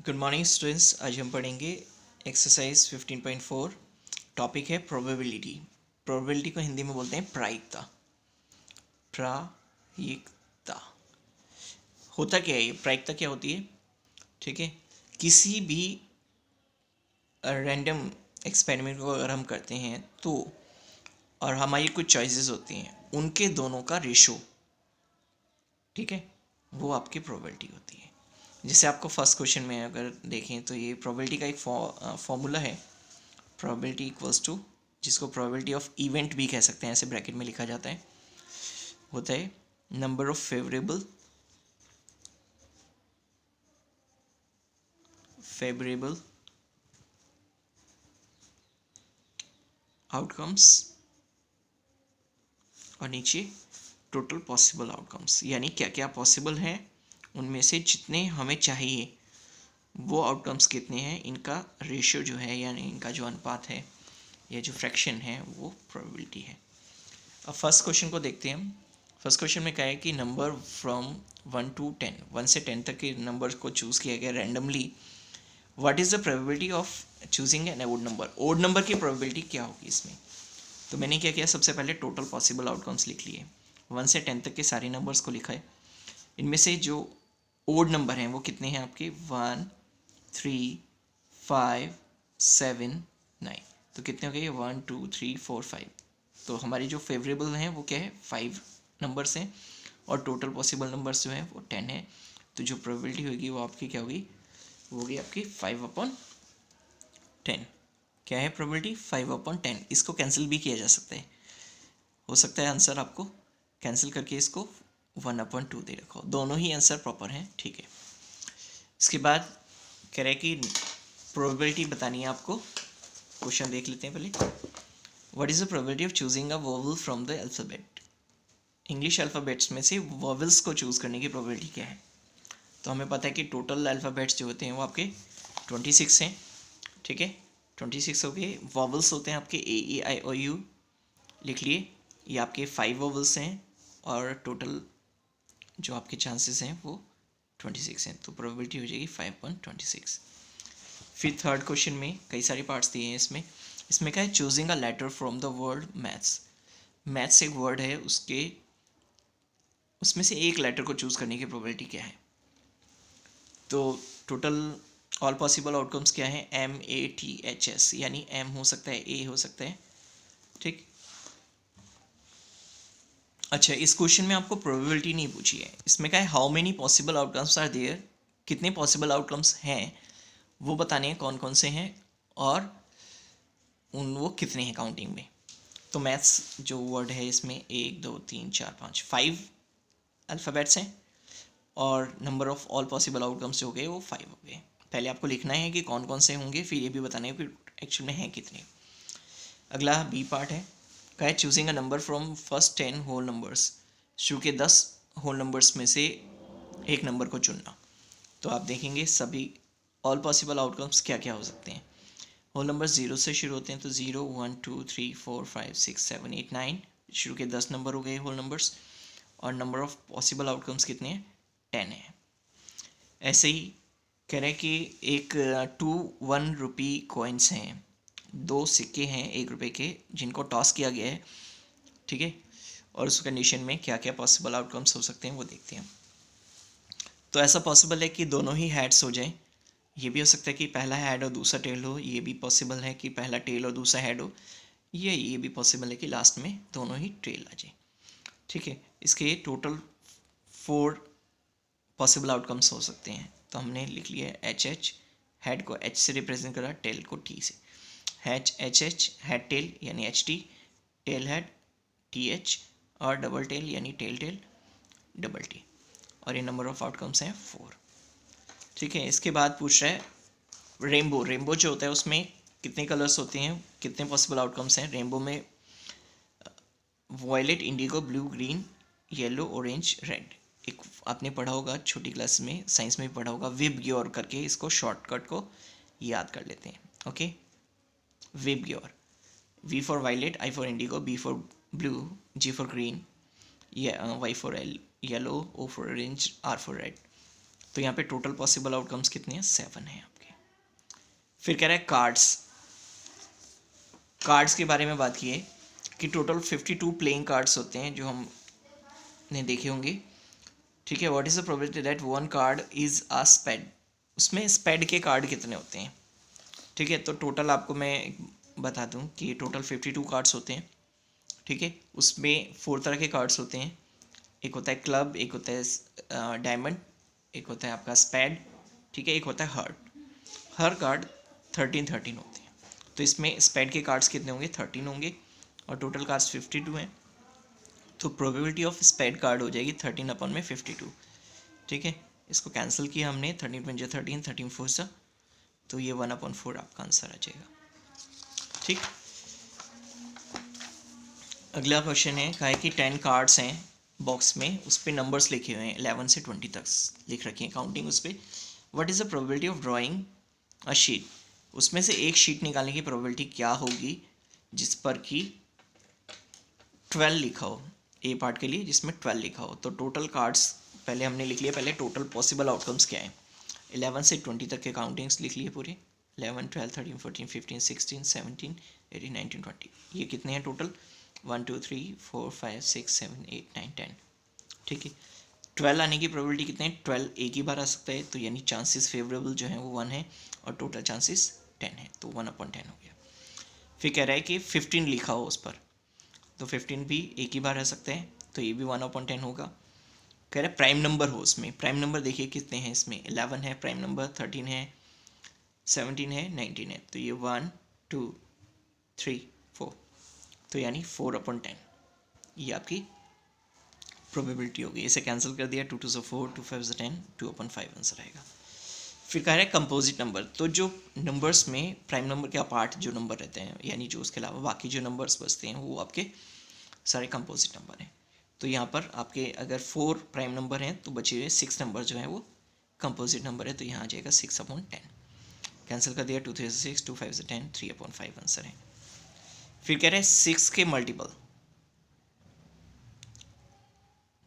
Good morning students. आज हम पढ़ेंगे एक्सरसाइज 15.4। टॉपिक है प्रोबेबिलिटी। प्रोबेबिलिटी को हिंदी में बोलते हैं प्रायिकता। प्रायिकता होता क्या है? ये प्रायिकता क्या होती है? ठीक है, किसी भी रैंडम एक्सपेरिमेंट को अगर हम करते हैं तो और हमारी कुछ चॉइसेस होती हैं, उनके दोनों का रेशो, ठीक है, वो आपकी प्रोबेबिलिटी होती है। जैसे आपको फर्स्ट क्वेश्चन में अगर देखें तो ये प्रोबेबिलिटी का एक फॉर्मूला है। प्रोबेबिलिटी इक्वल्स टू, जिसको प्रोबेबिलिटी ऑफ इवेंट भी कह सकते हैं, ऐसे ब्रैकेट में लिखा जाता है, होता है नंबर ऑफ फेवरेबल आउटकम्स और नीचे टोटल पॉसिबल आउटकम्स, यानी क्या क्या पॉसिबल हैं, उनमें से जितने हमें चाहिए वो आउटकम्स कितने हैं, इनका रेशियो जो है, यानी इनका जो अनुपात है या जो फ्रैक्शन है, वो प्रोबेबिलिटी है। अब फर्स्ट क्वेश्चन को देखते हैं हम। फर्स्ट क्वेश्चन में क्या है कि नंबर फ्रॉम 1 to 10, 1 से 10 तक के नंबर्स को चूज़ किया गया randomly. What is the probability of choosing an odd number? Odd number की प्रोबेबिलिटी क्या होगी इसमें? तो मैंने क्या किया, सबसे पहले टोटल पॉसिबल आउटकम्स लिख लिए। 1 से 10 तक के सारे नंबर्स को लिखा है। इनमें से जो ओड नंबर हैं वो कितने हैं आपके? 1, 3, 5, 7, 9। तो कितने हो गए? 1, 2, 3, 4, 5। तो हमारी जो फेवरेबल हैं वो क्या है? 5 नंबर्स हैं, और टोटल पॉसिबल नंबर्स जो हैं वो 10 है। तो जो प्रोबेबिलिटी होगी वो आपकी क्या होगी? वो होगी आपकी 5/10। क्या है प्रोबेबिलिटी? 5/10। इसको कैंसिल भी किया जा सकता है, हो सकता है आंसर आपको कैंसिल करके इसको 1/2 दे रखा हो। दोनों ही आंसर प्रॉपर हैं, ठीक है। इसके बाद कह रहे हैं कि प्रोबेबिलिटी बतानी है आपको। क्वेश्चन देख लेते हैं पहले। What is the probability of choosing a vowel from the alphabet? English alphabets में से वोवल्स को चूज़ करने की प्रोबेबिलिटी क्या है? तो हमें पता है कि टोटल अल्फ़ाबेट्स जो होते हैं वो आपके 26 हैं, ठीक है। 26 हो गए। वोवल्स होते हैं आपके A E I O U, लिख लिए। ये आपके 5 वोवल्स हैं, और टोटल जो आपके चांसेस हैं वो 26 हैं। तो प्रोबेबिलिटी हो जाएगी 5/26। फिर थर्ड क्वेश्चन में कई सारे पार्ट्स दिए हैं इसमें। इसमें क्या है? Choosing a letter from the word maths. Maths एक वर्ड है, उसमें से एक लेटर को चूज़ करने की प्रोबेबिलिटी क्या है? तो टोटल ऑल पॉसिबल आउटकम्स क्या है? MATHS, यानी M हो सकता है, A हो सकता है, ठीक। अच्छा, इस क्वेश्चन में आपको प्रोबेबिलिटी नहीं पूछी है। इसमें क्या है? How many possible outcomes are there, कितने पॉसिबल आउटकम्स हैं वो बताने हैं, कौन कौन से हैं और वो कितने हैं काउंटिंग में। तो मैथ्स जो वर्ड है इसमें 1 2 3 4 5 5 अल्फ़ाबेट्स हैं, और number of all possible outcomes जो हो गए वो 5 हो गए। पहले आपको लिखना है कि कौन कौन से होंगे, फिर ये भी बताना है फिर एक्चुअल में हैं कितने। अगला बी पार्ट है, क्या है? Choosing a number from first 10 whole numbers. शुरू के 10 होल नंबर्स में से एक नंबर को चुनना। तो आप देखेंगे सभी ऑल पॉसिबल आउटकम्स क्या क्या हो सकते हैं। होल नंबर 0 से शुरू होते हैं, तो 0 1 2 3 4 5 6 7 8 9, शुरू के 10 नंबर हो गए होल नंबर्स। और नंबर ऑफ पॉसिबल आउटकम्स कितने हैं? 10 है। ऐसे ही कह रहे हैं कि एक 2 1 रुपी कॉइन्स हैं, 2 सिक्के हैं 1 रुपये के, जिनको टॉस किया गया है, ठीक है। और उस कंडीशन में क्या क्या पॉसिबल आउटकम्स हो सकते हैं वो देखते हैं। तो ऐसा पॉसिबल है कि दोनों ही हेड्स हो जाएं, ये भी हो सकता है कि पहला हेड और दूसरा टेल हो, ये भी पॉसिबल है कि पहला टेल और दूसरा हेड हो, ये भी पॉसिबल है कि लास्ट में दोनों ही टेल आ जाए, ठीक है। इसके टोटल 4 पॉसिबल आउटकम्स हो सकते हैं। तो हमने लिख लिया HH, हेड को H से रिप्रेजेंट करा, टेल को T से। HH हेड टेल यानी HT, टेल हेड TH, और डबल टेल यानी टेल टेल डबल T। और ये नंबर ऑफ आउटकम्स हैं 4, ठीक है। इसके बाद पूछ रहा है रेनबो। रेनबो जो होता है उसमें कितने कलर्स होते हैं, कितने पॉसिबल आउटकम्स हैं रेनबो में? Violet, indigo, blue, green, yellow, orange, red. एक आपने पढ़ा होगा छोटी क्लास में, साइंस में भी पढ़ा होगा, विब ग्योर करके, इसको शॉर्टकट को याद कर लेते हैं, okay. VIBGYOR, V for violet, I for indigo, B for blue, G for green, Y for yellow, O for orange, R for red. तो यहाँ पे टोटल पॉसिबल आउटकम्स कितने हैं, 7 हैं आपके। फिर कह रहा है कार्ड्स के बारे में बात की है कि टोटल 52 प्लेइंग कार्ड्स होते हैं जो हमने देखे होंगे, ठीक है। What is the probability that one card is a spade, उसमें स्पेड के कार्ड कितने होते हैं, ठीक है। तो टोटल आपको मैं बता दूं कि टोटल 52 कार्ड्स होते हैं, ठीक है। उसमें 4 तरह के कार्ड्स होते हैं, एक होता है क्लब, एक होता है डायमंड, एक होता है आपका स्पेड, ठीक है, एक होता है हार्ट। हर कार्ड 13 होते हैं। तो इसमें स्पेड के कार्ड्स कितने होंगे, 13 होंगे, और टोटल कार्ड्स 52 हैं। तो प्रोबेबिलिटी ऑफ स्पेड कार्ड हो जाएगी 13 अपन में 52, ठीक है। इसको कैंसिल किया हमने, 13 पंजे 13, 13 4 सा, तो ये 1/4 आपका आंसर आ जाएगा, ठीक। अगला क्वेश्चन है, कहा है कि 10 कार्ड्स हैं बॉक्स में, उस पर नंबर्स लिखे हुए हैं 11 से 20 तक लिख रखी है काउंटिंग उस पर। What is the probability of drawing a sheet, उसमें से एक शीट निकालने की प्रोबेबिलिटी क्या होगी जिस पर कि 12 लिखा हो, ए पार्ट के लिए जिसमें 12 लिखा हो। तो टोटल कार्ड्स पहले हमने लिख लिया, पहले टोटल पॉसिबल आउटकम्स क्या है, 11 से 20 तक के काउंटिंग्स लिख लिए पूरे, 11 12 13 14 15 16 17 18 19 20, ये कितने हैं टोटल, 1 2 3 4 5 6 7 8 9 10, ठीक है। 12 आने की प्रोबेबिलिटी कितने हैं, 12 एक ही बार आ सकता है, तो यानी चांसेस फेवरेबल जो है वो 1 है, और टोटल चांसेस 10 है, तो 1/10 हो गया। फिर कह रहा है कि 15 लिखा हो उस पर, तो 15 भी एक ही बार आ सकते हैं, तो ये भी 1/10 होगा। कह रहा है प्राइम नंबर हो उसमें, प्राइम नंबर देखिए कितने हैं इसमें, 11 है प्राइम नंबर, 13 है, 17 है, 19 है, तो ये 1 2 3 4, तो यानी 4/10 ये आपकी प्रोबेबिलिटी होगी। इसे कैंसिल कर दिया, 2 2 4, 2 5 10, 2/5 आंसर आएगा। फिर कह रहा है कंपोजिट नंबर, तो जो नंबर्स में प्राइम नंबर के अपार्ट जो नंबर रहते हैं, यानी जो उसके अलावा बाकी जो नंबर्स बचते हैं वो आपके सारे कंपोजिट नंबर हैं। तो यहाँ पर आपके अगर 4 प्राइम नंबर हैं तो बचे हुए 6 नंबर जो है वो कंपोजिट नंबर है, तो यहाँ आ जाएगा 6/10। कैंसिल कर दिया, 2 3 6, 2 5 10, 3/5 आंसर है। फिर कह रहे हैं 6 के मल्टीपल,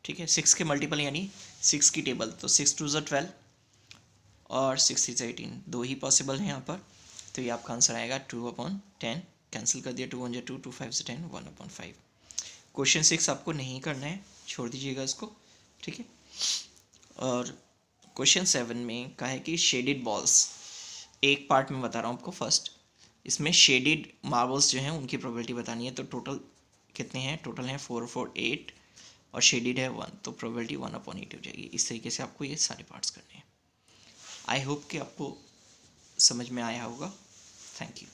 ठीक है, 6 के मल्टीपल यानी 6 की टेबल, तो 6 2 12 और 6 3 18, दो ही पॉसिबल हैं यहाँ पर, तो ये आपका आंसर आएगा 2/10। कैंसिल कर दिया, 2 1 2, 2 5 10, 1/5। क्वेश्चन 6 आपको नहीं करना है, छोड़ दीजिएगा इसको, ठीक है। और क्वेश्चन 7 में कहा है कि शेडेड बॉल्स, एक पार्ट में बता रहा हूँ आपको फर्स्ट, इसमें शेडेड मार्बल्स जो हैं उनकी प्रोबेबिलिटी बतानी है। तो टोटल कितने हैं, टोटल हैं 4 4 8, और शेडेड है 1, तो प्रोबेबिलिटी 1/8 हो जाएगी। इस तरीके से आपको ये सारे पार्ट्स करने हैं। आई होप कि आपको समझ में आया होगा। Thank you.